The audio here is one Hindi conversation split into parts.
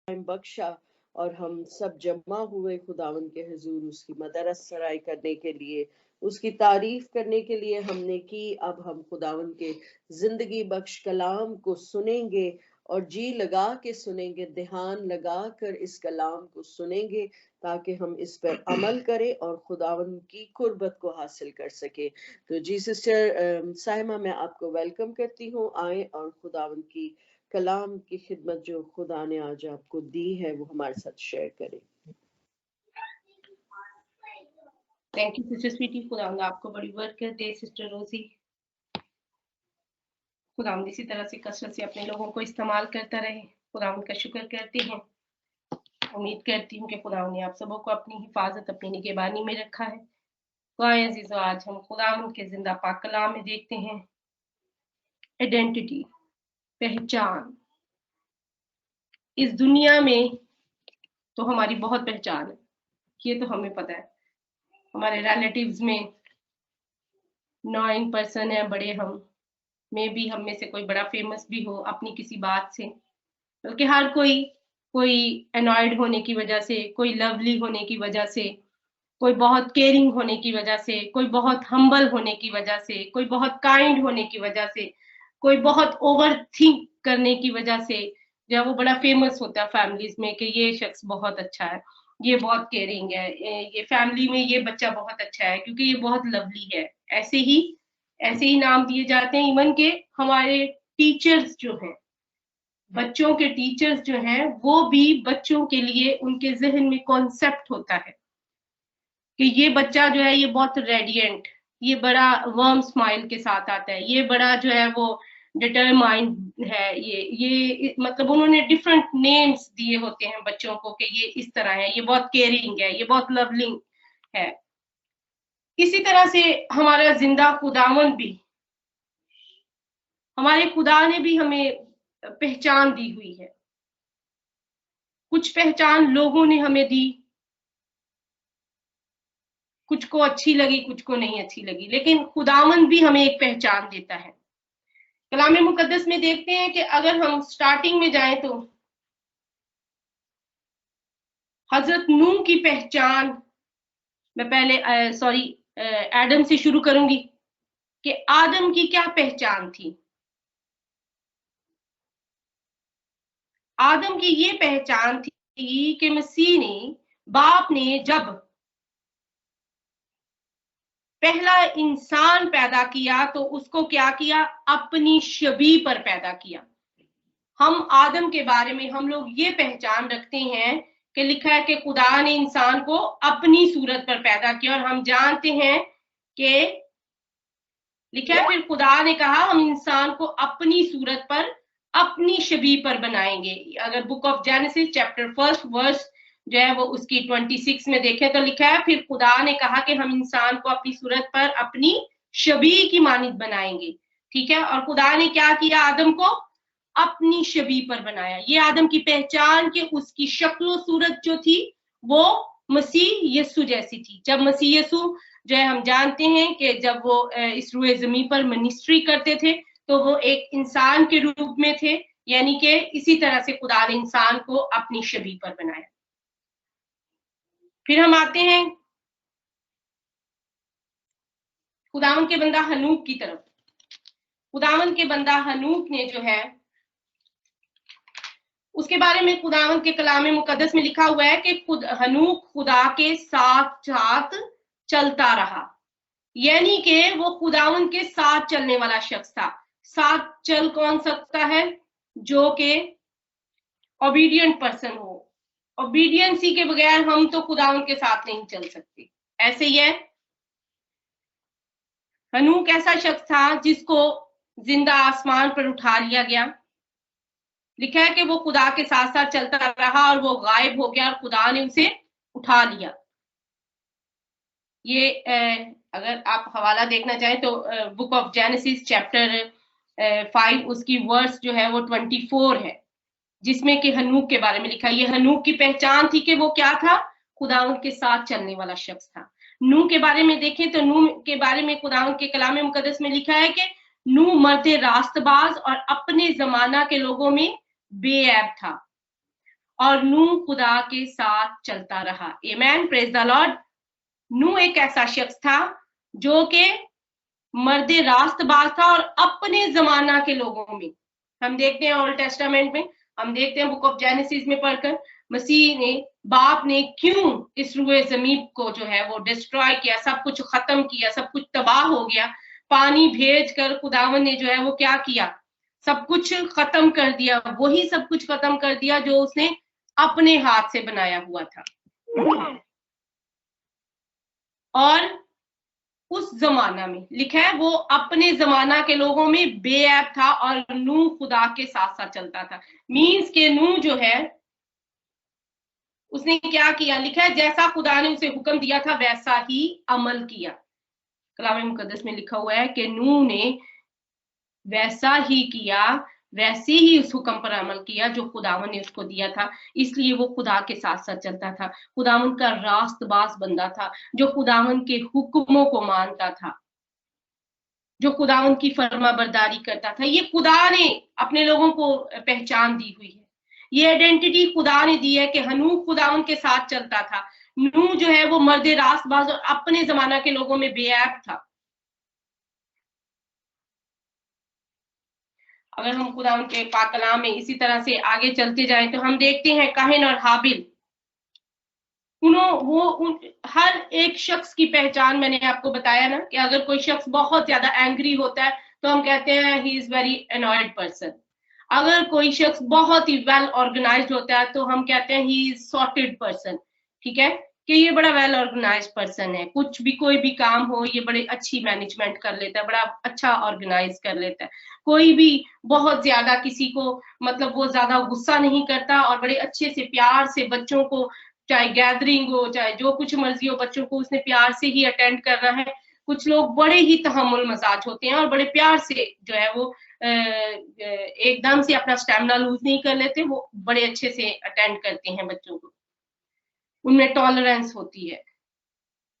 बख्शा और हम सब जमा हुए खुदावन के हुजूर उसकी मदरस सराय करने के लिए, उसकी तारीफ करने के लिए हमने की। अब हम खुदावन के जिंदगी बख्श कलाम को सुनेंगे और जी लगा के सुनेंगे, ध्यान लगा कर इस कलाम को सुनेंगे ताकि हम इस पर अमल करें और खुदावन की कुर्बत को हासिल कर सके। तो जी सिस्टर साहिमा, मैं आपको वेलकम करती हूँ। आए और खुदावन की कलाम की खिदमत जो खुदा ने आज आपको दी है वो हमारे साथ शेयर करें। Thank you sister Sweety. खुदा आपको बड़ी बरकत दे। सिस्टर रोजी, खुदा इसी तरह से कसरत से अपने लोगों को इस्तेमाल करता रहे। खुदा का शुक्र करते हैं। उम्मीद करती हूँ कि खुदा ने आप सबों को अपनी हिफाजत, अपनी निगहबानी में रखा है। तो आए अजीजों, आज हम खुदा के जिंदा पाक कलाम में देखते हैं आइडेंटिटी, पहचान। इस दुनिया में तो हमारी बहुत पहचान है, ये तो हमें पता है। हमारे रिलेटिव्स में 9 पर्सन है बड़े, हम में भी हम में से कोई बड़ा फेमस भी हो अपनी किसी बात से, बल्कि हर कोई एनॉयड होने की वजह से, कोई लवली होने की वजह से, कोई बहुत केयरिंग होने की वजह से, कोई बहुत हम्बल होने की वजह से, कोई बहुत काइंड होने की वजह से, कोई बहुत ओवर थिंक करने की वजह से जो है वो बड़ा फेमस होता है फैमिलीज में कि ये शख्स बहुत अच्छा है, ये बहुत केयरिंग है, ये फैमिली में ये बच्चा बहुत अच्छा है क्योंकि ये बहुत लवली है। ऐसे ही नाम दिए जाते हैं। इवन के हमारे टीचर्स जो हैं, बच्चों के टीचर्स जो हैं, वो भी बच्चों के लिए उनके जहन में कॉन्सेप्ट होता है कि ये बच्चा जो है ये बहुत रेडिएंट, ये बड़ा वर्म स्माइल के साथ आता है, ये बड़ा जो है वो डिटरमाइंड है, ये मतलब उन्होंने डिफरेंट नेम्स दिए होते हैं बच्चों को कि ये इस तरह है, ये बहुत केयरिंग है, ये बहुत लवलिंग है। इसी तरह से हमारा जिंदा खुदावन भी, हमारे खुदा ने भी हमें पहचान दी हुई है। कुछ पहचान लोगों ने हमें दी, कुछ को अच्छी लगी, कुछ को नहीं अच्छी लगी, लेकिन खुदावन भी हमें एक पहचान देता है। कलाम मुकद्दस में देखते हैं कि अगर हम स्टार्टिंग में जाएं तो हजरत नूह की पहचान, मैं पहले एडम से शुरू करूंगी कि आदम की क्या पहचान थी। आदम की ये पहचान थी कि मसीह ने, बाप ने जब पहला इंसान पैदा किया तो उसको क्या किया, अपनी शबीह पर पैदा किया। हम आदम के बारे में हम लोग ये पहचान रखते हैं कि लिखा है कि खुदा ने इंसान को अपनी सूरत पर पैदा किया, और हम जानते हैं कि लिखा है फिर खुदा ने कहा हम इंसान को अपनी सूरत पर, अपनी शबीह पर बनाएंगे। अगर book of Genesis chapter 1 verse जो है वो उसकी 26 में देखें तो लिखा है फिर खुदा ने कहा कि हम इंसान को अपनी सूरत पर, अपनी शबीह की मानिंद बनाएंगे। ठीक है, और खुदा ने क्या किया, आदम को अपनी शबीह पर बनाया। ये आदम की पहचान कि उसकी शक्ल सूरत जो थी वो मसीह यीशु जैसी थी। जब मसीह यीशु जो है, हम जानते हैं कि जब वो इस रुए जमीन पर मिनिस्ट्री करते थे तो वो एक इंसान के रूप में थे, यानी कि इसी तरह से खुदा ने इंसान को अपनी शबीह पर बनाया। फिर हम आते हैं खुदावन के बंदा हनूक की तरफ। खुदावन के बंदा हनूक ने जो है, उसके बारे में खुदावन के कलाम मुकद्दस में लिखा हुआ है कि हनूक खुदा के साथ साथ चलता रहा, यानी कि वो खुदावन के साथ चलने वाला शख्स था। साथ चल कौन सकता है, जो कि ओबीडियंट पर्सन हो। ओबीडियंसी के बगैर हम तो खुदावन के साथ नहीं चल सकते। ऐसे ही है, हनूक ऐसा शख्स था जिसको जिंदा आसमान पर उठा लिया गया। लिखा है कि वो खुदा के साथ साथ चलता रहा और वो गायब हो गया और खुदा ने उसे उठा लिया। ये अगर आप हवाला देखना चाहें तो बुक ऑफ जेनेसिस चैप्टर 5 उसकी वर्स जो है वो 24 है, जिसमें कि हनूक के बारे में लिखा है। ये हनूक की पहचान थी कि वो क्या था, खुदावंद के साथ चलने वाला शख्स था। नूह के बारे में देखें तो नूह के बारे में खुदावंद के कलाम मुकद्दस में लिखा है कि नूह मर्द रास्तबाज और अपने जमाना के लोगों में बेऐब था। और नूह खुदा के साथ चलता रहा। आमेन, प्रेज द लॉर्ड। नूह एक ऐसा शख्स था जो के मर्दे रास्तबाज था और अपने जमाना के लोगों में, हम देखते हैं ओल्ड टेस्टामेंट में, हम देखते हैं बुक ऑफ जेनेसिस में पढ़कर, मसीह ने, बाप ने क्यों इस रूए जमीन को जो है वो डिस्ट्रॉय किया, सब कुछ खत्म किया, सब कुछ तबाह हो गया, पानी भेज कर खुदावन ने जो है वो क्या किया, सब कुछ खत्म कर दिया, वही सब कुछ खत्म कर दिया जो उसने अपने हाथ से बनाया हुआ था। और उस जमाना में लिखा है वो अपने जमाना के लोगों में बेऐब था और नूह खुदा के साथ साथ चलता था। मीन्स के नूह जो है उसने क्या किया, लिखा है जैसा खुदा ने उसे हुक्म दिया था वैसा ही अमल किया। कलाम मुकद्दस में लिखा हुआ है कि नूह ने वैसा ही किया, वैसे ही उस हुक्म पर अमल किया जो खुदावन ने उसको दिया था, इसलिए वो खुदा के साथ साथ चलता था। खुदावन का रास्तबाज बंदा था, जो खुदावन के हुक्मों को मानता था, जो खुदावन की फर्मा बरदारी करता था। ये खुदा ने अपने लोगों को पहचान दी हुई है, ये आइडेंटिटी खुदा ने दी है कि नूह खुदावन के साथ चलता था। नूह जो है वो मर्दे रास्तबाज और अपने जमाना के लोगों में बेऐब था। अगर हम खुदा उनके पाक कलाम में इसी तरह से आगे चलते जाएं तो हम देखते हैं काहिन और हाबिल, हर एक शख्स की पहचान मैंने आपको बताया ना कि अगर कोई शख्स बहुत ज्यादा एंग्री होता है तो हम कहते हैं he is very annoyed person. अगर कोई शख्स बहुत ही वेल ऑर्गेनाइज्ड होता है तो हम कहते हैं ही इज सॉर्टेड पर्सन। ठीक है, कि ये बड़ा वेल ऑर्गेनाइज्ड पर्सन है, कुछ भी कोई भी काम हो ये बड़ी अच्छी मैनेजमेंट कर लेता है, बड़ा अच्छा ऑर्गेनाइज कर लेता है। कोई भी बहुत ज्यादा किसी को मतलब वो ज्यादा गुस्सा नहीं करता और बड़े अच्छे से प्यार से बच्चों को, चाहे गैदरिंग हो चाहे जो कुछ मर्जी हो, बच्चों को उसने प्यार से ही अटेंड करना है। कुछ लोग बड़े ही तहम्मुल मजाज होते हैं और बड़े प्यार से जो है वो एकदम से अपना स्टैमिना लूज नहीं कर लेते, वो बड़े अच्छे से अटेंड करते हैं बच्चों को, उनमें टॉलरेंस होती है।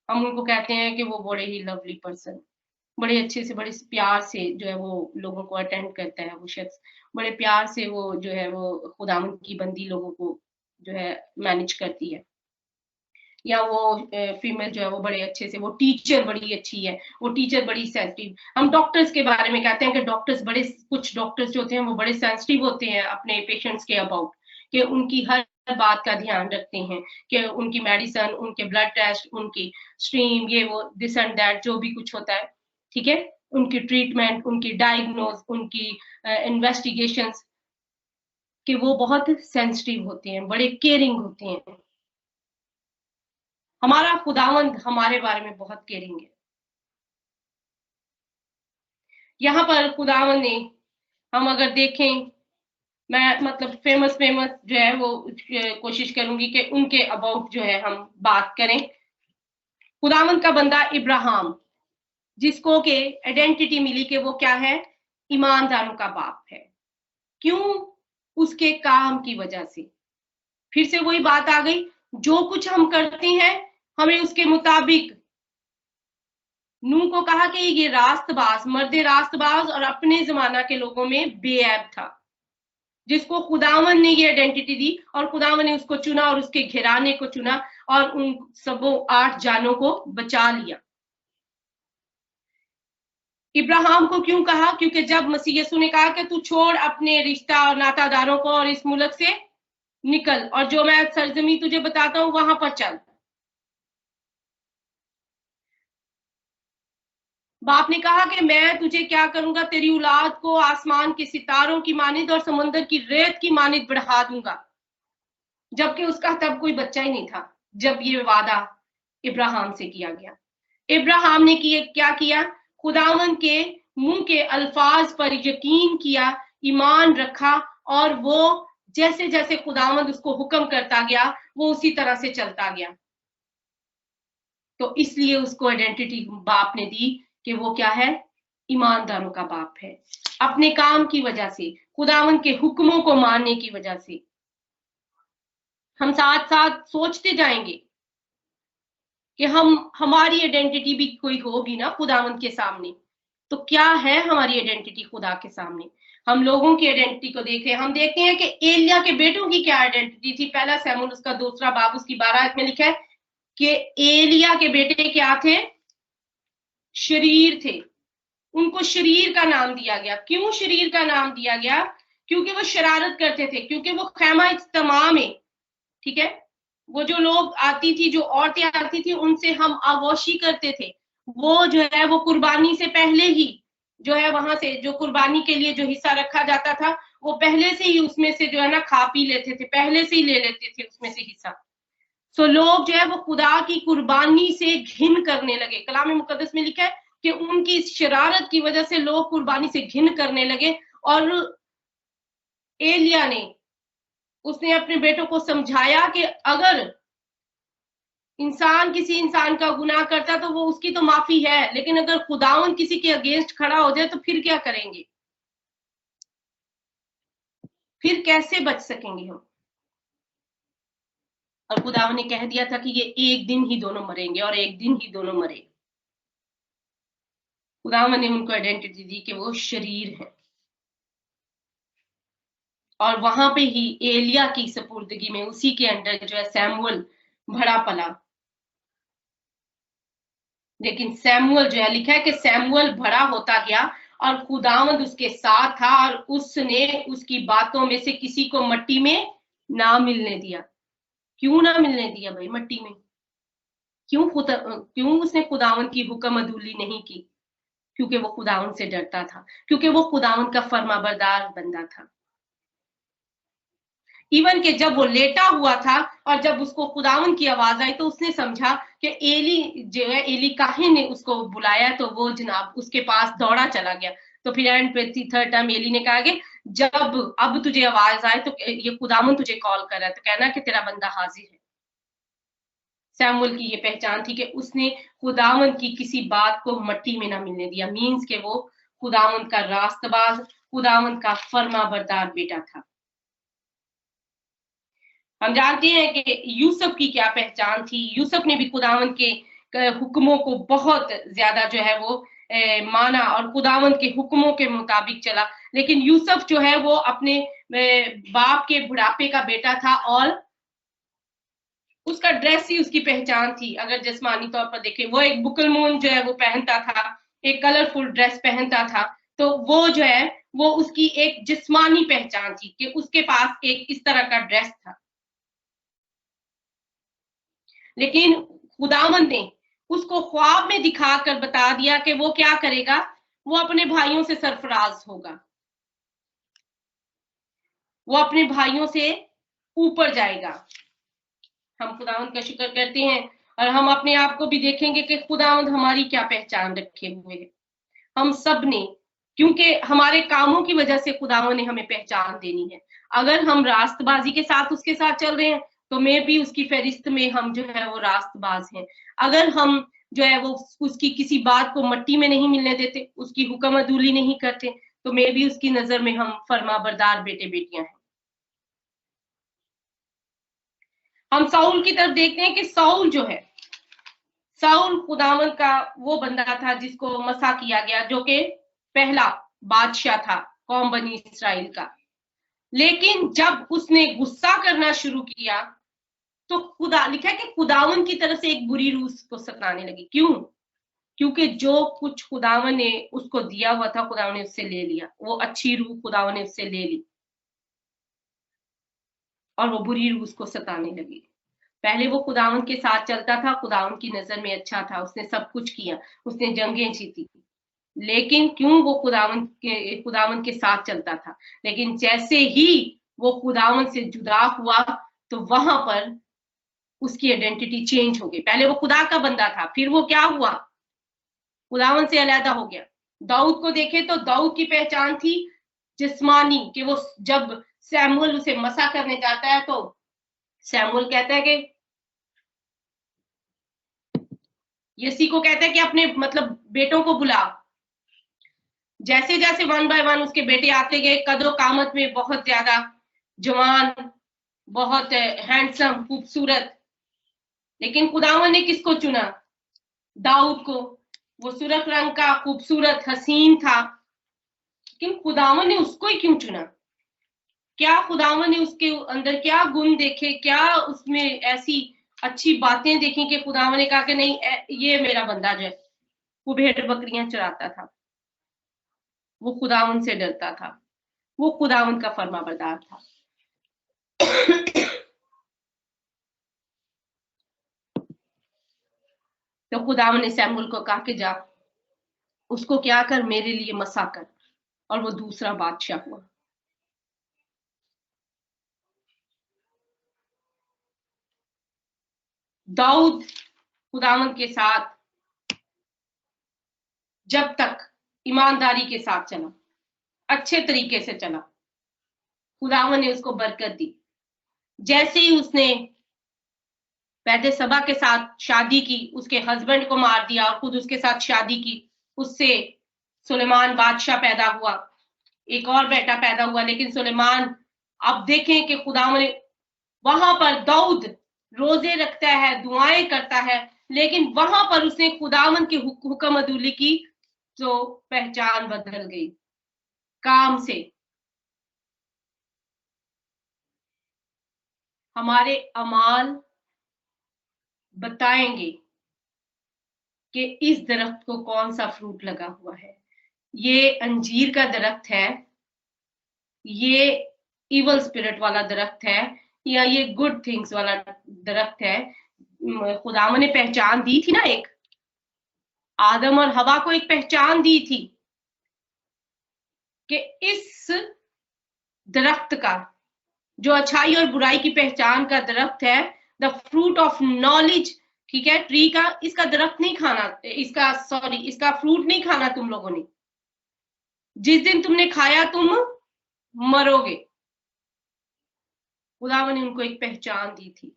हम उनको कहते हैं कि वो बड़े ही लवली पर्सन, बड़े अच्छे से बड़े प्यार से जो है वो लोगों को अटेंड करता है। वो शख्स बड़े प्यार से वो जो है वो खुदावंद की बंदी लोगों को जो है मैनेज करती है। या वो फीमेल जो है वो बड़े अच्छे से, वो टीचर बड़ी अच्छी है, वो टीचर बड़ी सेंसिटिव। हम डॉक्टर्स के बारे में कहते हैं कि डॉक्टर्स बड़े, कुछ डॉक्टर्स जो होते हैं वो बड़े सेंसिटिव होते हैं अपने पेशेंट्स के अबाउट, कि उनकी हर बात का ध्यान रखते हैं, कि उनकी मेडिसिन, उनके ब्लड टेस्ट, उनकी स्ट्रीम, ये वो दिस एंड दैट जो भी कुछ होता है, ठीक है, उनकी ट्रीटमेंट, उनकी डायग्नोज, उनकी इन्वेस्टिगेशंस, कि वो बहुत सेंसिटिव होते हैं, बड़े केयरिंग होते हैं। हमारा खुदावंद हमारे बारे में बहुत केयरिंग है। यहाँ पर खुदावंद ने, हम अगर देखें, मैं मतलब फेमस जो है वो कोशिश करूंगी कि उनके अबाउट जो है हम बात करें। खुदावंद का बंदा इब्राहिम, जिसको के आइडेंटिटी मिली कि वो क्या है, ईमानदारों का बाप है। क्यों? उसके काम की वजह से। फिर से वही बात आ गई, जो कुछ हम करते हैं हमें उसके मुताबिक। नूह को कहा कि ये रास्तबाज, मर्दे रास्तबाज और अपने जमाना के लोगों में बेऐब था, जिसको खुदावन ने ये आइडेंटिटी दी और खुदावन ने उसको चुना और उसके घराने को चुना और उन सबों 8 जानों को बचा लिया। इब्राहिम को क्यों कहा? क्योंकि जब मसीह यीशु ने कहा कि तू छोड़ अपने रिश्ता और नातादारों को और इस मुल्क से निकल और जो मैं सरजमी तुझे बताता हूं वहां पर चल। बाप ने कहा कि मैं तुझे क्या करूंगा, तेरी औलाद को आसमान के सितारों की मानिंद और समुद्र की रेत की मानिंद बढ़ा दूंगा। जबकि उसका तब कोई बच्चा ही नहीं था जब ये वादा इब्राहिम से किया गया। इब्राहिम ने क्या किया? खुदावन के मुंह के अल्फाज पर यकीन किया, ईमान रखा और वो जैसे जैसे खुदावंद उसको हुक्म करता गया वो उसी तरह से चलता गया। तो इसलिए उसको आइडेंटिटी बाप ने दी कि वो क्या है, ईमानदारों का बाप है। अपने काम की वजह से, खुदावंद के हुक्मों को मानने की वजह से। हम साथ साथ सोचते जाएंगे कि हमारी आइडेंटिटी भी कोई होगी ना खुदावंद के सामने, तो क्या है हमारी आइडेंटिटी खुदा के सामने? हम लोगों की आइडेंटिटी को देख रहे हैं। हम देखते हैं कि एलिया के बेटों की क्या आइडेंटिटी थी। पहला शमूएल उसका 2 बाब उसकी 12 में लिखा है कि एलिया के बेटे क्या थे? शरीर थे। उनको शरीर का नाम दिया गया। क्यों शरीर का नाम दिया गया? क्योंकि वो शरारत करते थे, क्योंकि वो खैमा इज्तिमा में, ठीक है, वो जो लोग आती थी, जो औरतें आती थी, उनसे हम आगोशी करते थे। वो जो है वो कुर्बानी से पहले ही जो है वहां से जो कुर्बानी के लिए जो हिस्सा रखा जाता था, वो पहले से ही उसमें से जो है ना खा पी लेते थे, पहले से ही ले लेते थे उसमें से हिस्सा। सो लोग जो है वो खुदा की कुर्बानी से घिन करने लगे। कलाम मुकद्दस में लिखा है कि उनकी शरारत की वजह से लोग कुर्बानी से घिन करने लगे। और एलिया ने उसने अपने बेटों को समझाया कि अगर इंसान किसी इंसान का गुनाह करता तो वो उसकी तो माफी है, लेकिन अगर खुदावन किसी के अगेंस्ट खड़ा हो जाए तो फिर क्या करेंगे? फिर कैसे बच सकेंगे हम? और खुदावन ने कह दिया था कि ये एक दिन ही दोनों मरेंगे, और एक दिन ही दोनों मरे। खुदावन ने उनको आइडेंटिटी दी कि वो शरीर है। और वहां पे ही एलिया की सपुर्दगी में, उसी के अंडर जो है सैमुअल बड़ा पला। लेकिन सैमुअल जो है, लिखा है कि सैमुअल बड़ा होता गया और खुदावंद उसके साथ था, और उसने उसकी बातों में से किसी को मट्टी में ना मिलने दिया। क्यों ना मिलने दिया भाई मट्टी में? क्यों उसने खुदावंद की हुक्म अदूली नहीं की? क्योंकि वो खुदावंद से डरता था, क्योंकि वो खुदावंद का फरमाबरदार बंदा था। इवन के जब वो लेटा हुआ था और जब उसको खुदावन की आवाज आई तो उसने समझा कि एली जो है, एली काहे ने उसको बुलाया, तो वो जनाब उसके पास दौड़ा चला गया। तो फिर एंड पे थर्ड टाइम एली ने कहा कि जब अब तुझे आवाज आए तो ये खुदावन तुझे कॉल कर रहा है, तो कहना कि तेरा बंदा हाजिर है। सैमुअल की ये पहचान थी कि उसने खुदावन की किसी बात को मट्टी में ना मिलने दिया। मीन्स के वो खुदावन का रास्तबाज, खुदावन का फरमाबरदार बेटा था। हम जानते हैं कि यूसुफ की क्या पहचान थी। यूसुफ ने भी खुदावन के हुक्मों को बहुत ज्यादा जो है वो माना और खुदावन के हुक्मों के मुताबिक चला। लेकिन यूसुफ जो है वो अपने बाप के बुढ़ापे का बेटा था, और उसका ड्रेस ही उसकी पहचान थी। अगर जिस्मानी तौर पर देखें, वो एक बुकलमून जो है वो पहनता था, एक कलरफुल ड्रेस पहनता था। तो वो जो है वो उसकी एक जिस्मानी पहचान थी कि उसके पास एक इस तरह का ड्रेस था। लेकिन खुदावंद ने उसको ख्वाब में दिखाकर बता दिया कि वो क्या करेगा, वो अपने भाइयों से सरफराज होगा, वो अपने भाइयों से ऊपर जाएगा। हम खुदावंद का शुक्र करते हैं, और हम अपने आप को भी देखेंगे कि खुदावंद हमारी क्या पहचान रखे हुए है। हम सब ने, क्योंकि हमारे कामों की वजह से खुदावंद ने हमें पहचान देनी है। अगर हम रास्तबाजी के साथ उसके साथ चल रहे हैं तो मैं भी उसकी फहरिस्त में हम जो है वो रास्तबाज हैं। अगर हम जो है वो उसकी किसी बात को मट्टी में नहीं मिलने देते, उसकी हुक्म अदूली नहीं करते, तो मैं भी उसकी नजर में हम फरमाबरदार बेटे बेटियां हैं। हम साउल की तरफ देखते हैं कि साउल जो है, साउल खुदावन का वो बंदा था जिसको मसा किया गया, जो कि पहला बादशाह था कौम बनी इस्राइल का। लेकिन जब उसने गुस्सा करना शुरू किया तो खुदा, लिखा है कि खुदावन की तरफ से एक बुरी रूह को सताने लगी। क्यों? क्योंकि जो कुछ खुदावन ने उसको दिया हुआ था, खुदावन ने उससे ले लिया। वो अच्छी रूह खुदावन ने उससे ले ली और वो बुरी रूह उसको सताने लगी। पहले वो खुदावन के साथ चलता था, खुदावन की नजर में अच्छा था, उसने सब कुछ किया, उसने जंगें जीती। लेकिन क्यों? वो खुदावन के साथ चलता था। लेकिन जैसे ही वो खुदावन से जुदा हुआ तो वहां पर उसकी आइडेंटिटी चेंज हो गई। पहले वो खुदा का बंदा था, फिर वो क्या हुआ? खुदावन से अलहदा हो गया। दाऊद को देखे तो दाऊद की पहचान थी जिस्मानी, कि वो जब सैमुअल उसे मसा करने जाता है तो सैमुअल कहता है कि यसी को कहता है कि अपने मतलब बेटों को बुला। जैसे जैसे वन बाय वन उसके बेटे आते गए, कदो कामत में बहुत ज्यादा जवान, बहुत हैंडसम, खूबसूरत। लेकिन खुदावन ने किसको चुना? दाऊद को। वो सुर्ख रंग का खूबसूरत हसीन था, लेकिन खुदावन ने उसको ही क्यों चुना? क्या खुदावन ने उसके अंदर क्या गुण देखे, क्या उसमें ऐसी अच्छी बातें देखी कि खुदावन ने कहा कि नहीं, ये मेरा बंदा जो है वो भेड़ बकरियां चराता था, वो खुदावन से डरता था, वो खुदावन का फरमाबरदार था। तो खुदावन ने सैमुअल को कहा कि जा उसको क्या कर, मेरे लिए मसा कर, और वो दूसरा बादशाह हुआ। दाऊद खुदावन के साथ जब तक ईमानदारी के साथ चला, अच्छे तरीके से चला, खुदावन ने उसको बरकत दी। जैसे ही उसने बैठे सभा के साथ शादी की, उसके हस्बैंड को मार दिया और खुद उसके साथ शादी की, उससे सुलेमान बादशाह पैदा हुआ, एक और बेटा पैदा हुआ। लेकिन सुलेमान, आप देखें कि खुदावन ने वहां पर, दाऊद रोजे रखता है, दुआएं करता है, लेकिन वहां पर उसने खुदावन की हुक्म अदूली की, तो पहचान बदल गई काम से। हमारे अमाल बताएंगे कि इस दरख्त को कौन सा फ्रूट लगा हुआ है। ये अंजीर का दरख्त है, ये इवल स्पिरिट वाला दरख्त है, या ये गुड थिंग्स वाला दरख्त है। खुदावन ने पहचान दी थी ना, एक आदम और हवा को एक पहचान दी थी कि इस दरख्त का, जो अच्छाई और बुराई की पहचान का दरख्त है, द फ्रूट ऑफ नॉलेज, ठीक है, ट्री का, इसका दरख्त नहीं खाना, इसका फ्रूट नहीं खाना तुम लोगों ने, जिस दिन तुमने खाया तुम मरोगे। खुदावन ने उनको एक पहचान दी थी।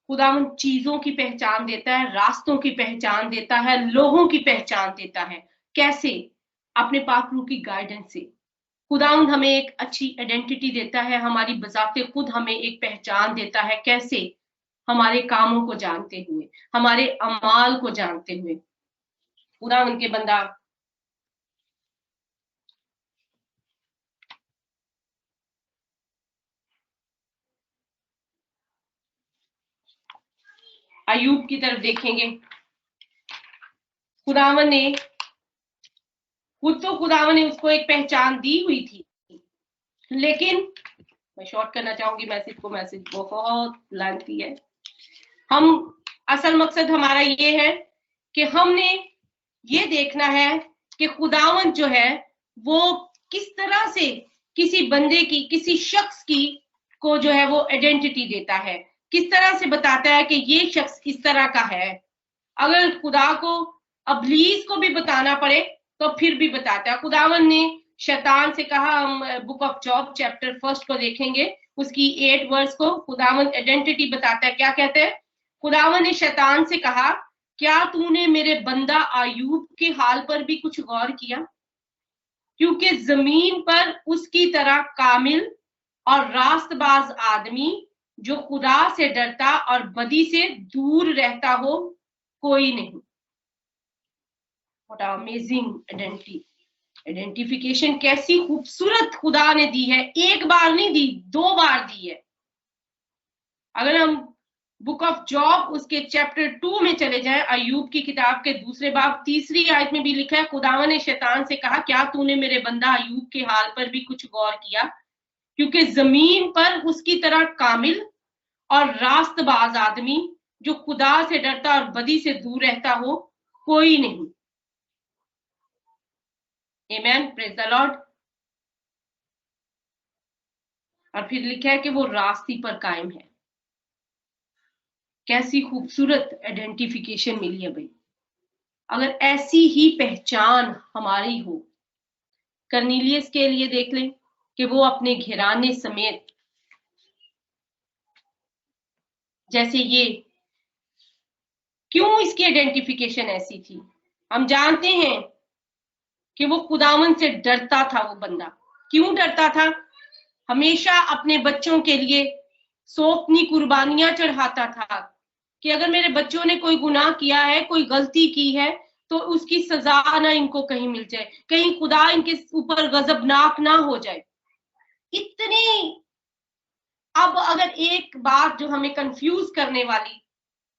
खुदावन चीजों की पहचान देता है, रास्तों की पहचान देता है, लोगों की पहचान देता है। कैसे? अपने पाक रूह की गाइडेंस से। खुदावंद हमें एक अच्छी आइडेंटिटी देता है, हमारी बजाते खुद हमें एक पहचान देता है। कैसे? हमारे कामों को जानते हुए, हमारे अमाल को जानते हुए। खुदावंद के बंदा अय्यूब की तरफ देखेंगे। खुदावन ने खुदावन ने उसको एक पहचान दी हुई थी, लेकिन मैं शॉर्ट करना चाहूंगी मैसेज को, मैसेज बहुत लेंथी है। हम असल मकसद हमारा ये है कि हमने ये देखना है कि खुदावन जो है वो किस तरह से किसी बंदे की, किसी शख्स की को जो है वो आइडेंटिटी देता है, किस तरह से बताता है कि ये शख्स इस तरह का है। अगर खुदा को अबलीस को भी बताना पड़े तो फिर भी बताता है। खुदावन ने शैतान से कहा, हम बुक ऑफ जॉब चैप्टर 1 को देखेंगे, उसकी 8 वर्स को खुदावन आइडेंटिटी बताता है। क्या कहते हैं? खुदावन ने शैतान से कहा, क्या तूने मेरे बंदा अय्यूब के हाल पर भी कुछ गौर किया? क्योंकि जमीन पर उसकी तरह कामिल और रास्तबाज आदमी जो खुदा से डरता और बदी से दूर रहता हो कोई नहीं। व्हाट अमेजिंग आइडेंटिफिकेशन, कैसी खूबसूरत खुदा ने दी है। एक बार नहीं दी, 2 बार दी है। अगर हम बुक ऑफ जॉब उसके चैप्टर 2 में चले जाएं, अय्यूब की किताब के 2 बाब 3 आयत में भी लिखा है, खुदावन ने शैतान से कहा, क्या तूने मेरे बंदा अय्यूब के हाल पर भी कुछ गौर किया? क्योंकि जमीन पर उसकी तरह कामिल और रास्तबाज आदमी जो खुदा से डरता और बदी से दूर रहता हो कोई नहीं। आमेन, प्रेज द लॉर्ड। और फिर लिखा है कि वो रास्ते पर कायम है। कैसी खूबसूरत आइडेंटिफिकेशन मिली है भाई। अगर ऐसी ही पहचान हमारी हो, कर्नीलियस के लिए देख लें कि वो अपने घराने समेत, जैसे ये, क्यों इसकी आइडेंटिफिकेशन ऐसी थी? हम जानते हैं कि वो खुदावन से डरता था। वो बंदा क्यों डरता था? हमेशा अपने बच्चों के लिए अपनी कुर्बानियां चढ़ाता था कि अगर मेरे बच्चों ने कोई गुनाह किया है, कोई गलती की है, तो उसकी सजा ना इनको कहीं मिल जाए, कहीं खुदा इनके ऊपर गजबनाक ना हो जाए। इतनी, अब अगर एक बात जो हमें कंफ्यूज करने वाली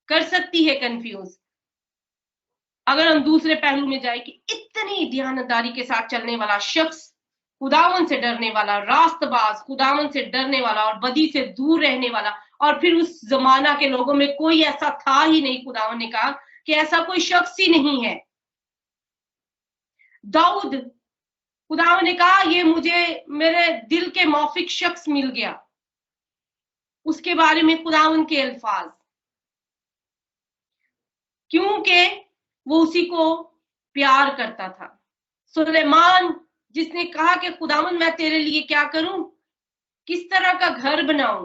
कर सकती है कंफ्यूज, अगर हम दूसरे पहलू में जाए कि इतनी दयानतदारी के साथ चलने वाला शख्स, खुदावन से डरने वाला, रास्तबाज, खुदावन से डरने वाला और बदी से दूर रहने वाला, और फिर उस जमाना के लोगों में कोई ऐसा था ही नहीं, खुदावन ने कहा कि ऐसा कोई शख्स ही नहीं है। दाऊद, खुदावन ने कहा ये मुझे मेरे दिल के मौफिक शख्स मिल गया। उसके बारे में खुदावन के अल्फाज, क्योंकि वो उसी को प्यार करता था। सुलेमान, जिसने कहा कि खुदावन मैं तेरे लिए क्या करूं, किस तरह का घर बनाऊं,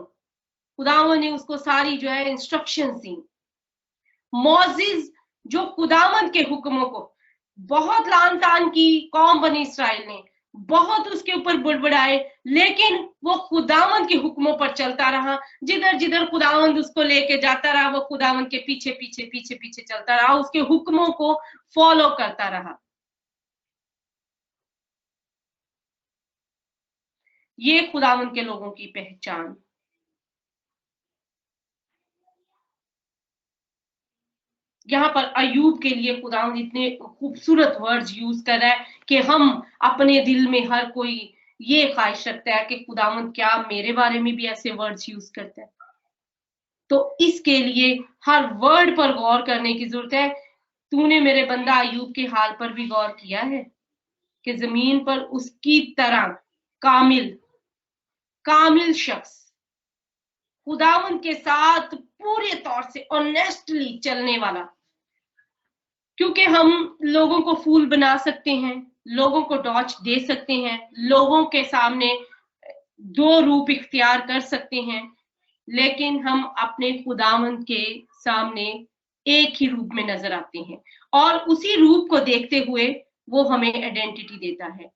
खुदावन ने उसको सारी जो है इंस्ट्रक्शंस दी। मोजिज, जो खुदावन के हुक्मों को, बहुत लान तान की कौम बनी इसराइल ने, बहुत उसके ऊपर बुड़बुड़ाए, लेकिन वो खुदावंद के हुक्मों पर चलता रहा। जिधर जिधर खुदावंद उसको लेके जाता रहा, वो खुदावंद के पीछे पीछे पीछे पीछे चलता रहा, उसके हुक्मों को फॉलो करता रहा। ये खुदावंद के लोगों की पहचान। यहाँ पर अयूब के लिए खुदावंद इतने खूबसूरत वर्ड्स यूज कर रहा है कि हम अपने दिल में हर कोई ये ख्वाहिश रखता है कि खुदावंद क्या मेरे बारे में भी ऐसे वर्ड्स यूज करता है। तो इसके लिए हर वर्ड पर गौर करने की जरूरत है। तूने मेरे बंदा अयूब के हाल पर भी गौर किया है कि जमीन पर उसकी तरह कामिल कामिल शख्स, खुदावंद के साथ पूरे तौर से ऑनेस्टली चलने वाला। क्योंकि हम लोगों को फूल बना सकते हैं, लोगों को डॉच दे सकते हैं, लोगों के सामने दो रूप इख्तियार कर सकते हैं, लेकिन हम अपने खुदावंद के सामने एक ही रूप में नजर आते हैं, और उसी रूप को देखते हुए वो हमें आइडेंटिटी देता है।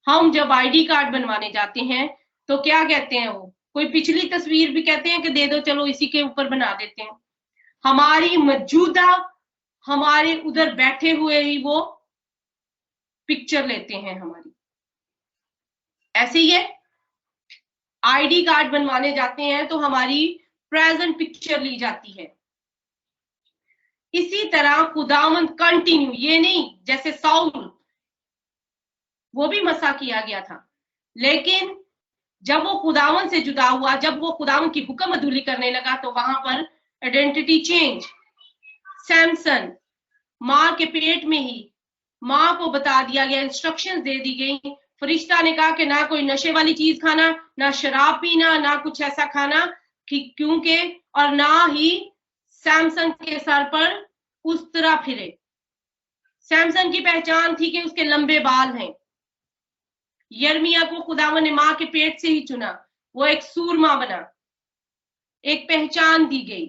हम जब आईडी कार्ड बनवाने जाते हैं तो क्या कहते हैं, वो कोई पिछली तस्वीर भी कहते हैं कि दे दो, चलो इसी के ऊपर बना देते हैं। हमारी मौजूदा, हमारे उधर बैठे हुए ही वो पिक्चर लेते हैं हमारी। ऐसे ही है, आईडी कार्ड बनवाने जाते हैं तो हमारी प्रेजेंट पिक्चर ली जाती है। इसी तरह खुदावंद कंटिन्यू, ये नहीं जैसे साउल, वो भी मसा किया गया था, लेकिन जब वो खुदावंद से जुदा हुआ, जब वो खुदावंद की हुक्म अदूली करने लगा, तो वहां पर आइडेंटिटी चेंज। सैमसन, मां के पेट में ही मां को बता दिया गया, इंस्ट्रक्शंस दे दी गई, फरिश्ता ने कहा कि ना कोई नशे वाली चीज खाना, ना शराब पीना, ना कुछ ऐसा खाना, क्योंकि और ना ही सैमसन के सर पर उस तरह फिरे। सैमसन की पहचान थी कि उसके लंबे बाल हैं। यर्मिया को खुदावन ने मां के पेट से ही चुना, वो एक सूरमा बना, एक पहचान दी गई।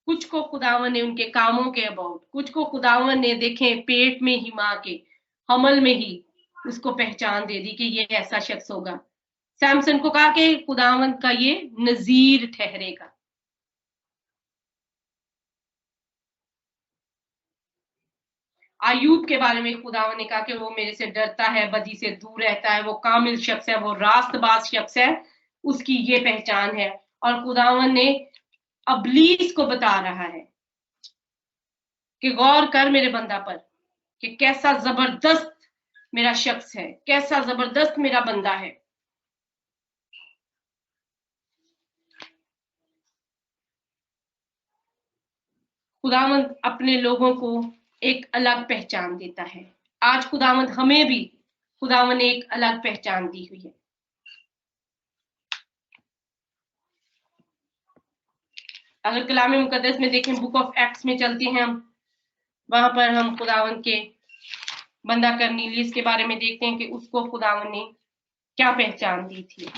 कुछ को खुदावन ने उनके कामों के अबाउट, कुछ को खुदावन ने देखे पेट में ही, मां के हमल में ही उसको पहचान दे दी कि ये ऐसा शख्स होगा। सैमसन को कहा कि खुदावन का ये नजीर ठहरेगा। अयूब के बारे में खुदावन ने कहा कि वो मेरे से डरता है, बदी से दूर रहता है, वो कामिल शख्स है, वो रास्तबाज शख्स है, उसकी ये पहचान है। और खुदावन ने अबलीस को बता रहा है कि गौर कर मेरे बंदा पर कि कैसा जबरदस्त मेरा शख्स है, कैसा जबरदस्त मेरा बंदा है। खुदावंद अपने लोगों को एक अलग पहचान देता है। आज खुदावंद हमें भी, खुदावंद ने एक अलग पहचान दी हुई है। अगर कलाम मुकद्दस में देखें, बुक ऑफ एक्ट्स में चलते हैं हम, वहां पर हम खुदावंद के बंदा करनीलियस के बारे में देखते हैं कि उसको खुदावंद ने क्या पहचान दी थी।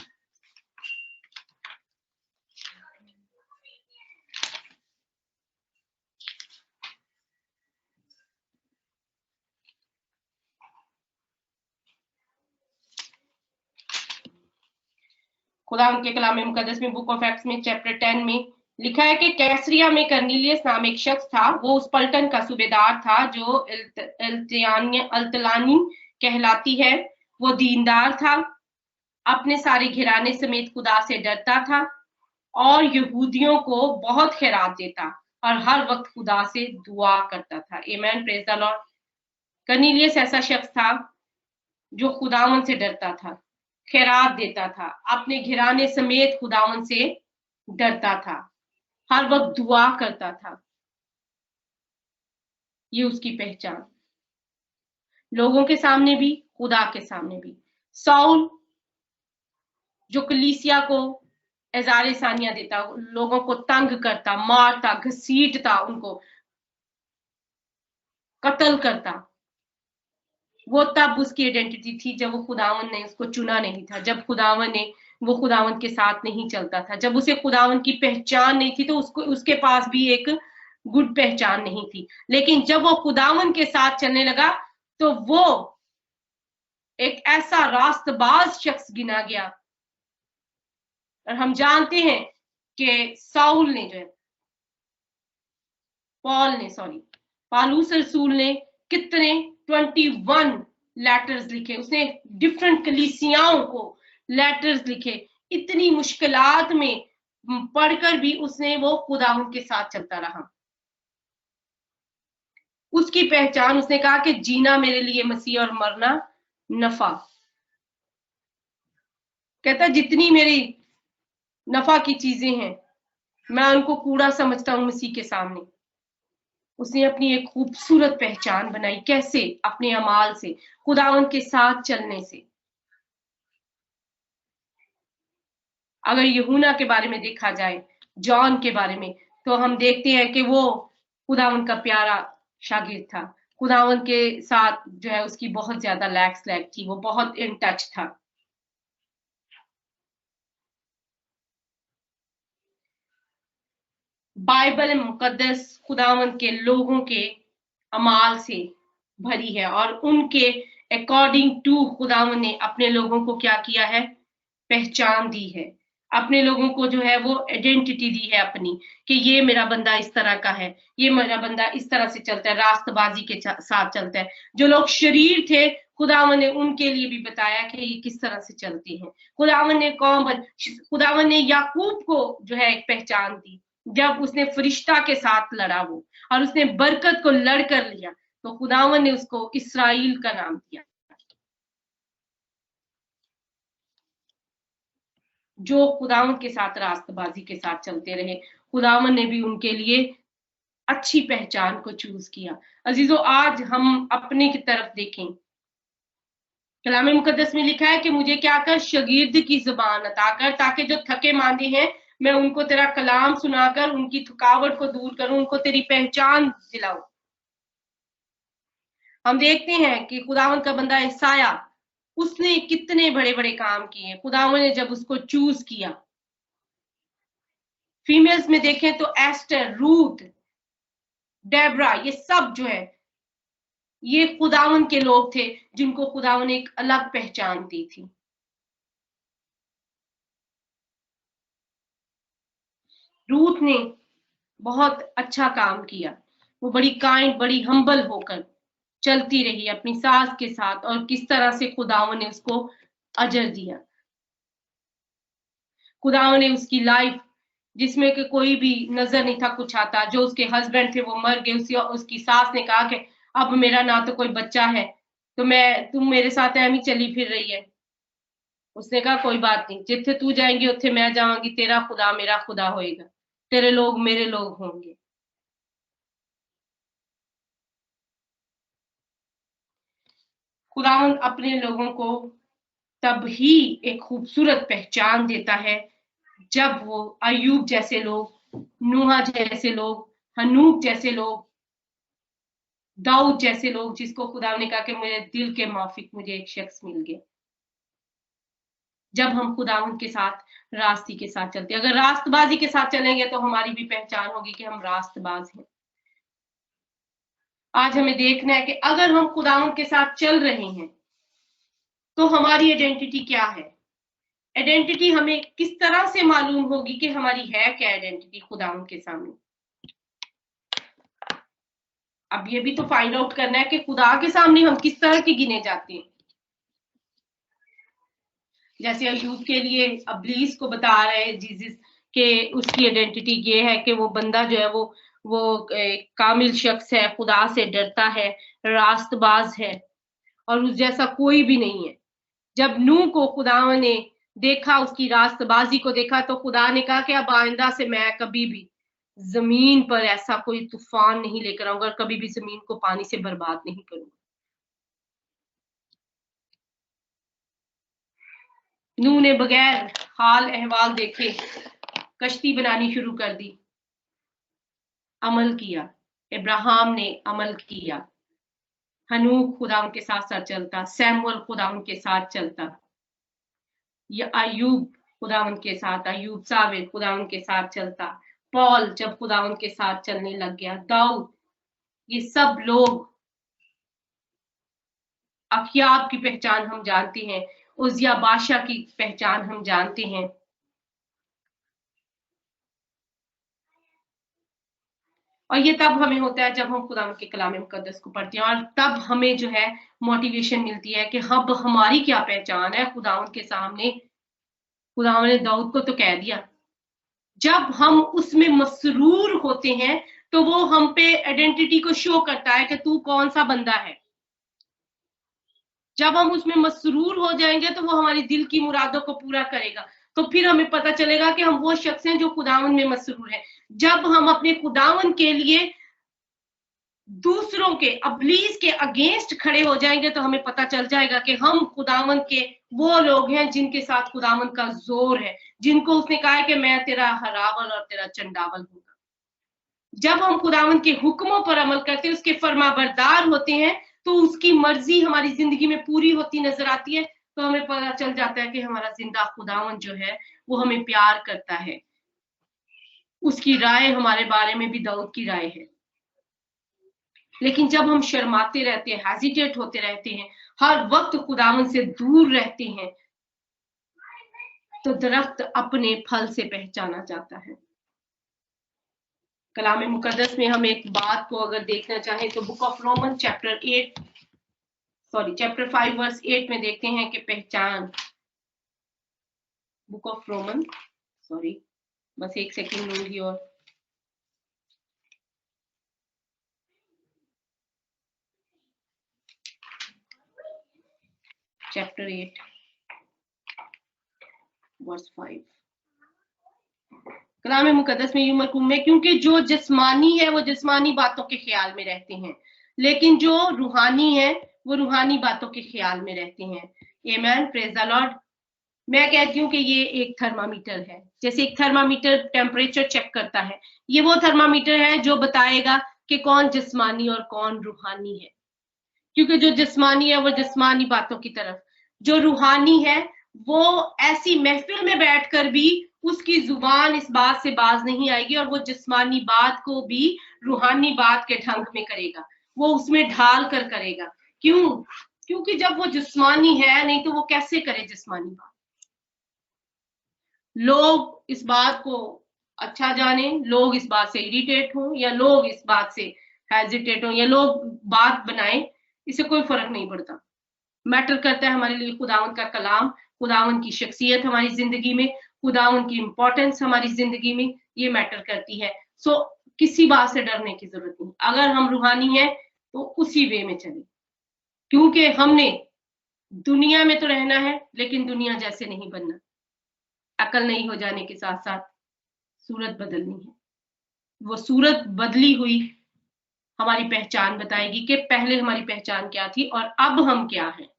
खुदावंद के कलाम मुकद्दस में बुक ऑफ एक्ट्स में चैप्टर 10 में लिखा है कि कैसरिया में कर्नेलियस नाम एक शख्स था, वो उस पलटन का सूबेदार था जो अल्तलानी कहलाती है। वो दीनदार था, अपने सारे घराने समेत खुदा से डरता था और यहूदियों को बहुत खैरात देता और हर वक्त खुदा से दुआ करता था। आमीन, प्रेज द लॉर्ड। कर्नेलियस ऐसा शख्स था जो खुदावन से डरता था, खैरात देता था, अपने घराने समेत खुदावन से डरता था, हर वक्त दुआ करता था। ये उसकी पहचान, लोगों के सामने भी, खुदा के सामने भी। साउल जो कलीसिया को एजारे सानिया देता, लोगों को तंग करता, मारता, घसीटता, उनको कत्ल करता, वो तब उसकी आइडेंटिटी थी जब वो खुदावन ने उसको चुना नहीं था, जब खुदावन ने वो खुदावन के साथ नहीं चलता था, जब उसे खुदावन की पहचान नहीं थी, तो उसके पास भी एक गुड पहचान नहीं थी। लेकिन जब वो खुदावन के साथ चलने लगा तो वो एक ऐसा रास्तबाज शख्स गिना गया। और हम जानते हैं कि साउल ने जो है, पालूस रसूल ने कितने 21 लेटर्स लिखे, उसने डिफरेंट कलीसियाओं को लेटर्स लिखे। इतनी मुश्किलात में पढ़कर भी उसने वो खुदावंद के साथ चलता रहा। उसकी पहचान, उसने कहा कि जीना मेरे लिए मसीह और मरना नफा। कहता जितनी मेरी नफा की चीजें हैं मैं उनको कूड़ा समझता हूं मसीह के सामने। उसने अपनी एक खूबसूरत पहचान बनाई, कैसे? अपने अमाल से, खुदावंद के साथ चलने से। अगर यूहन्ना के बारे में देखा जाए, जॉन के बारे में, तो हम देखते हैं कि वो खुदावंद का प्यारा शागिर्द था। खुदावंद के साथ जो है उसकी बहुत ज्यादा लैग थी, वो बहुत इन टच था। बाइबल मुकद्दस खुदावंद के लोगों के अमाल से भरी है और उनके अकॉर्डिंग टू खुदावंद ने अपने लोगों को क्या किया है? पहचान दी है। अपने लोगों को जो है वो आइडेंटिटी दी है अपनी, कि ये मेरा बंदा इस तरह का है, ये मेरा बंदा इस तरह से चलता है, रास्तबाजी के साथ चलता है। जो लोग शरीर थे, खुदावन ने उनके लिए भी बताया कि ये किस तरह से चलते हैं। खुदावन ने याकूब को जो है एक पहचान दी, जब उसने फरिश्ता के साथ लड़ा वो, और उसने बरकत को लड़ कर लिया, तो खुदावन ने उसको इस्राइल का नाम दिया। जो खुदावन के साथ रास्तबाजी के साथ चलते रहे, खुदावन ने भी उनके लिए अच्छी पहचान को चूज किया। अजीजों, आज हम अपने की तरफ देखें। कलाम मुकद्दस में लिखा है कि मुझे क्या कर? शागिर्द की जुबान अता कर, ताकि जो थके मांदे हैं मैं उनको तेरा कलाम सुनाकर उनकी थकावट को दूर करूं, उनको तेरी पहचान दिलाऊं। हम देखते हैं कि खुदावन का बंदा यसाया, उसने कितने बड़े बड़े काम किए। खुदावन ने जब उसको चूज किया, फीमेल्स में देखें तो एस्टर, रूथ, डेब्रा, ये सब जो है ये खुदावन के लोग थे जिनको खुदावन ने एक अलग पहचान दी थी। रूथ ने बहुत अच्छा काम किया, वो बड़ी काइंड, बड़ी हम्बल होकर चलती रही अपनी सास के साथ, और किस तरह से खुदावन ने उसको अजर दिया। खुदावन ने उसकी लाइफ, जिसमें कि कोई भी नजर नहीं था कुछ आता, जो उसके हस्बैंड थे वो मर गए, उसकी सास ने कहा कि अब मेरा ना तो कोई बच्चा है, तो तुम मेरे साथ ऐमी चली फिर रही है। उसने कहा कोई बात नहीं, जिथे तू जाएंगी उत्थे मैं जाऊंगी, तेरा खुदा मेरा खुदा होएगा, तेरे लोग मेरे लोग होंगे। खुदावंद अपने लोगों को तब ही एक खूबसूरत पहचान देता है जब वो अयूब जैसे लोग, नूहा जैसे लोग, हनूक जैसे लोग, दाऊद जैसे लोग, जिसको खुदा ने कहा कि मेरे दिल के माफिक मुझे एक शख्स मिल गया। जब हम खुदावंद के साथ, रास्ती के साथ चलते, अगर रास्तबाजी के साथ चलेंगे तो हमारी भी पहचान होगी कि हम रास्तबाज हैं। आज हमें देखना है कि अगर हम खुदावंद के साथ चल रहे हैं तो हमारी आइडेंटिटी क्या है। आइडेंटिटी हमें किस तरह से मालूम होगी कि हमारी है क्या आइडेंटिटी खुदावंद के सामने। अब ये भी तो फाइंड आउट करना है कि खुदा के सामने हम किस तरह के गिने जाते हैं। जैसे अय्यूब के लिए अब्लीस को बता रहे हैं जीसस के उसकी आइडेंटिटी ये है कि वो बंदा जो है वो कामिल शख्स है, खुदा से डरता है, रास्तबाज है और उस जैसा कोई भी नहीं है। जब नूह को खुदा ने देखा, उसकी रास्तबाजी को देखा, तो खुदा ने कहा कि अब आइंदा से मैं कभी भी जमीन पर ऐसा कोई तूफान नहीं लेकर आऊंगा और कभी भी जमीन को पानी से बर्बाद नहीं करूंगा। नूह ने बगैर हाल अहवाल देखे कश्ती बनानी शुरू कर दी, अमल किया। इब्राहिम ने अमल किया, हनूक खुदा उनके साथ साथ चलता, सैमुअल खुदा उनके साथ चलता, या अय्यूब खुदा उनके साथ, अय्यूब साबिर खुदा उनके साथ चलता, पॉल जब खुदा उनके साथ चलने लग गया, दाऊद, ये सब लोग। अखियाब की पहचान हम जानते हैं, उजिया बादशाह की पहचान हम जानते हैं। और ये तब हमें होता है जब हम खुदा के कलाम मुकद्दस को पढ़ते हैं, और तब हमें जो है मोटिवेशन मिलती है कि अब हमारी क्या पहचान है खुदा के सामने। खुदा ने दाऊद को तो कह दिया। जब हम उसमें मसरूर होते हैं तो वो हम पे आइडेंटिटी को शो करता है कि तू कौन सा बंदा है। जब हम उसमें मसरूर हो जाएंगे तो वो हमारी दिल की मुरादों को पूरा करेगा, तो फिर हमें पता चलेगा कि हम वो शख्स हैं जो खुदावन में मसरूर है। जब हम अपने खुदावन के लिए दूसरों के अब्लीस के अगेंस्ट खड़े हो जाएंगे तो हमें पता चल जाएगा कि हम खुदावन के वो लोग हैं जिनके साथ खुदावन का जोर है, जिनको उसने कहा है कि मैं तेरा हरावल और तेरा चंडावल हूंगा। जब हम खुदावन के हुक्मों पर अमल करते हैं, उसके फरमाबरदार होते हैं, तो उसकी मर्जी हमारी जिंदगी में पूरी होती नजर आती है, तो हमें पता चल जाता है कि हमारा जिंदा खुदावन जो है वो हमें प्यार करता है। उसकी राय हमारे बारे में भी दाऊद की राय है। लेकिन जब हम शर्माते रहते हैं, हेजिटेट होते रहते हैं, हर वक्त खुदावन से दूर रहते हैं, तो दरख्त अपने फल से पहचाना जाता है। कलाम मुकद्दस में हम एक बात को अगर देखना चाहें तो book of Roman chapter 5 verse 8 में देखते हैं कि पहचान। बुक ऑफ रोमन, बस एक सेकंड लूंगी और चैप्टर 8 वर्स 5। कलाम मुकद्दस में यूं मरकूम है, क्योंकि जो जिस्मानी है वो जिस्मानी बातों के ख्याल में रहते हैं, लेकिन जो रूहानी है वो रूहानी बातों के ख्याल में रहते हैं। आमेन, प्रेज द लॉर्ड। मैं कहती हूँ कि ये एक थर्मामीटर है। जैसे एक थर्मामीटर टेम्परेचर चेक करता है, ये वो थर्मामीटर है जो बताएगा कि कौन जिस्मानी और कौन रूहानी है। क्योंकि जो जिस्मानी है वो जिस्मानी बातों की तरफ, जो रूहानी है वो ऐसी महफिल में बैठकर भी उसकी जुबान इस बात से बाज नहीं आएगी और वो जिस्मानी बात को भी रूहानी बात के ढंग में करेगा, वो उसमें ढाल कर करेगा। क्यों? क्योंकि जब वो जिस्मानी है, नहीं तो वो कैसे करे जिस्मानी बात। लोग इस बात को अच्छा जाने, लोग इस बात से इरिटेट हो या लोग इस बात से हेजिटेट हो या लोग बात बनाए, इससे कोई फर्क नहीं पड़ता। मैटर करता है हमारे लिए खुदावन का कलाम, खुदावन की शख्सियत हमारी जिंदगी में, खुदावन की इंपॉर्टेंस हमारी जिंदगी में, ये मैटर करती है। सो किसी बात से डरने की जरूरत नहीं। अगर हम रूहानी हैं तो उसी वे में चले, क्योंकि हमने दुनिया में तो रहना है लेकिन दुनिया जैसे नहीं बनना। अकल नहीं हो जाने के साथ साथ सूरत बदलनी है। वो सूरत बदली हुई हमारी पहचान बताएगी कि पहले हमारी पहचान क्या थी और अब हम क्या हैं।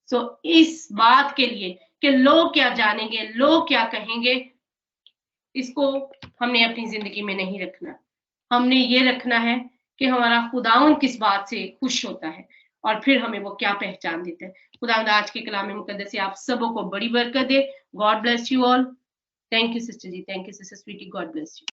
सो इस बात के लिए कि लोग क्या जानेंगे, लोग क्या कहेंगे, इसको हमने अपनी जिंदगी में नहीं रखना। हमने ये रखना है कि हमारा खुदावन किस बात से खुश होता है और फिर हमें वो क्या पहचान देता है। खुदावंद आज के कलाम मुकद्दस से आप सबों को बड़ी बरकत दे। God bless you all. Thank you sister ji, thank you sister Sweety, God bless you.